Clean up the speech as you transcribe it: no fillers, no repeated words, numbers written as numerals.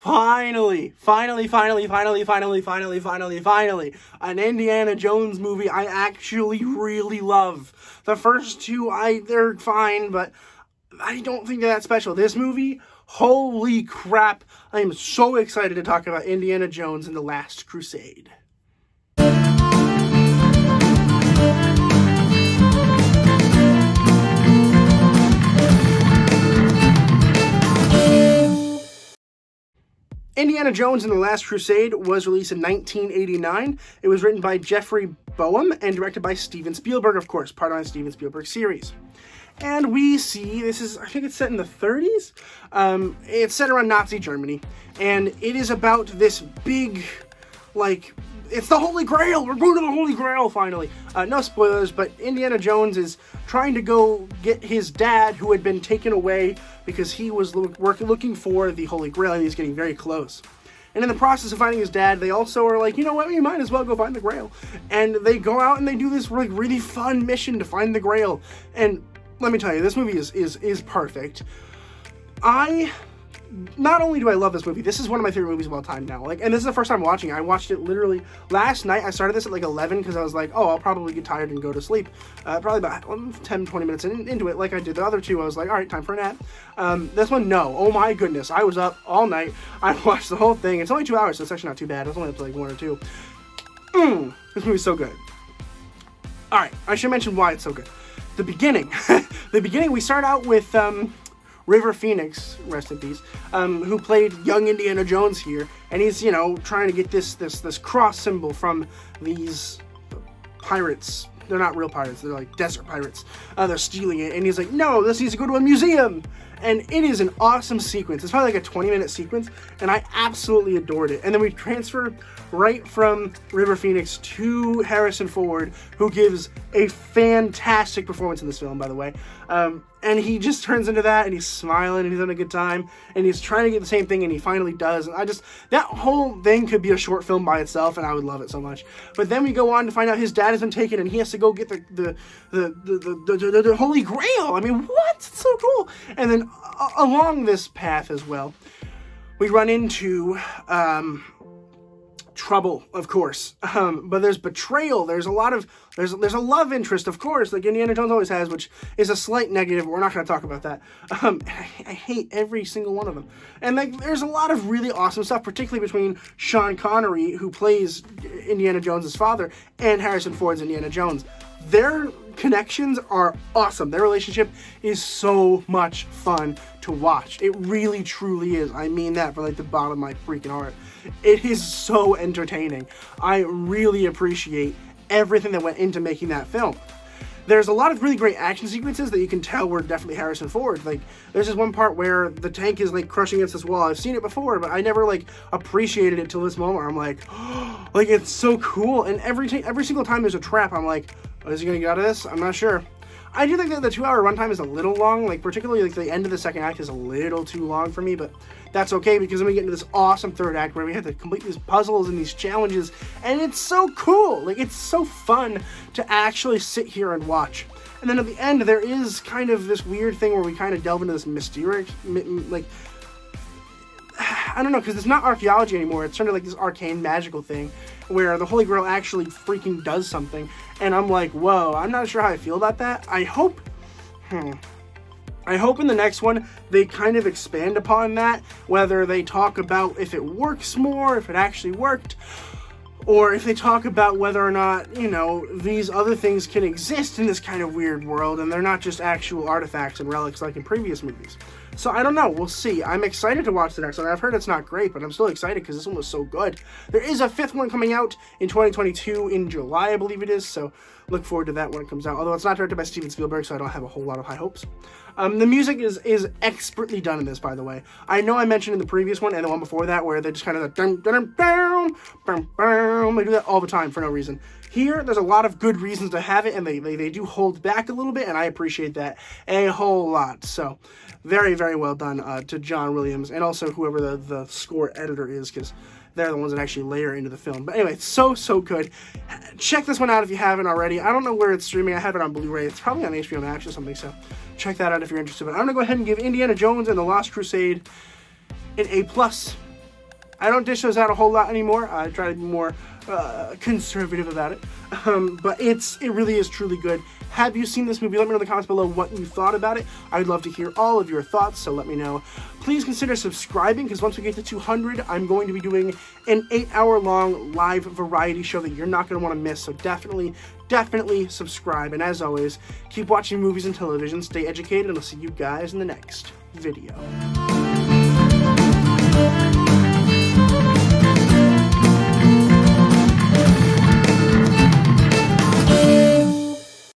Finally, an Indiana Jones movie I actually really love. The first two, they're fine, but I don't think they're that special. This movie, holy crap, I am so excited to talk about Indiana Jones and the Last Crusade. Indiana Jones and the Last Crusade was released in 1989. It was written by Jeffrey Boehm and directed by Steven Spielberg, of course, part of the Steven Spielberg series. And we see, I think it's set in the 30s? It's set around Nazi Germany, and it is about this big, it's the Holy Grail! We're going to the Holy Grail, finally! No spoilers, but Indiana Jones is trying to go get his dad, who had been taken away because he was looking for the Holy Grail, and he's getting very close. And in the process of finding his dad, they also are like, you know what, we might as well go find the Grail. And they go out and they do this really fun mission to find the Grail. And let me tell you, this movie is perfect. Not only do I love this movie, this is one of my favorite movies of all time now. And this is the first time watching it. I watched it literally last night. I started this at 11 because I was like, oh, I'll probably get tired and go to sleep. Probably about 10-20 minutes into it, like I did the other two. I was like, all right, time for a nap. This one, no. Oh my goodness. I was up all night. I watched the whole thing. It's only 2 hours, so it's actually not too bad. It's only up to 1 or 2. This movie's so good. All right, I should mention why it's so good. The beginning. The beginning, we start out with River Phoenix, rest in peace, who played young Indiana Jones here, and he's, trying to get this cross symbol from these pirates. They're not real pirates, they're like desert pirates. They're stealing it, and he's like, no, this needs to go to a museum! And it is an awesome sequence. It's probably like a 20-minute sequence, and I absolutely adored it. And then we transfer right from River Phoenix to Harrison Ford, who gives a fantastic performance in this film, by the way. And he just turns into that, and he's smiling, and he's having a good time, and he's trying to get the same thing, and he finally does. And that whole thing could be a short film by itself, and I would love it so much. But then we go on to find out his dad has been taken, and he has to go get the Holy Grail. I mean, what? It's so cool. And then along this path as well, we run into trouble, of course, but there's betrayal. There's a love interest, of course, like Indiana Jones always has, which is a slight negative, but we're not going to talk about that. I hate every single one of them. And there's a lot of really awesome stuff, particularly between Sean Connery, who plays Indiana Jones' father, and Harrison Ford's Indiana Jones. Their connections are awesome. Their relationship is so much fun to watch. It really, truly is. I mean that from the bottom of my freaking heart. It is so entertaining. I really appreciate everything that went into making that film. There's a lot of really great action sequences that you can tell were definitely Harrison Ford. There's this one part where the tank is crushing against this wall. I've seen it before, but I never appreciated it till this moment. I'm like, oh, it's so cool. And every single time there's a trap, I'm like, oh, is he gonna get out of this? I'm not sure. I do think that the 2-hour runtime is a little long, particularly the end of the second act is a little too long for me, but that's okay because then we get into this awesome third act where we have to complete these puzzles and these challenges, and it's so cool. It's so fun to actually sit here and watch. And then at the end, there is kind of this weird thing where we kind of delve into this mysterious, I don't know, because it's not archaeology anymore. It's sort of this arcane magical thing where the Holy Grail actually freaking does something. And I'm like, whoa, I'm not sure how I feel about that. I hope in the next one, they kind of expand upon that, whether they talk about if it works more, if it actually worked, or if they talk about whether or not, these other things can exist in this kind of weird world, and they're not just actual artifacts and relics like in previous movies. So I don't know, we'll see. I'm excited to watch the next one. I've heard it's not great, but I'm still excited because this one was so good. There is a 5th one coming out in 2022 in July, I believe it is, so look forward to that when it comes out. Although it's not directed by Steven Spielberg, so I don't have a whole lot of high hopes. The music is expertly done in this, by the way. I know I mentioned in the previous one and the one before that where they just kind of dun, dun, dun, dun, dun, they do that all the time for no reason. Here, there's a lot of good reasons to have it, and they do hold back a little bit, and I appreciate that a whole lot. So, very, very well done to John Williams, and also whoever the score editor is, because they're the ones that actually layer into the film. But anyway, it's so good. Check this one out if you haven't already. I don't know where it's streaming. I have it on Blu-ray. It's probably on HBO Max or something, so check that out if you're interested. But I'm going to go ahead and give Indiana Jones and the Last Crusade an A+. I don't dish those out a whole lot anymore. I try to be more conservative about it. But it really is truly good. Have you seen this movie? Let me know in the comments below what you thought about it. I would love to hear all of your thoughts, so let me know. Please consider subscribing, because once we get to 200, I'm going to be doing an 8-hour-long live variety show that you're not going to want to miss, so definitely subscribe. And as always, keep watching movies and television, stay educated, and I'll see you guys in the next video.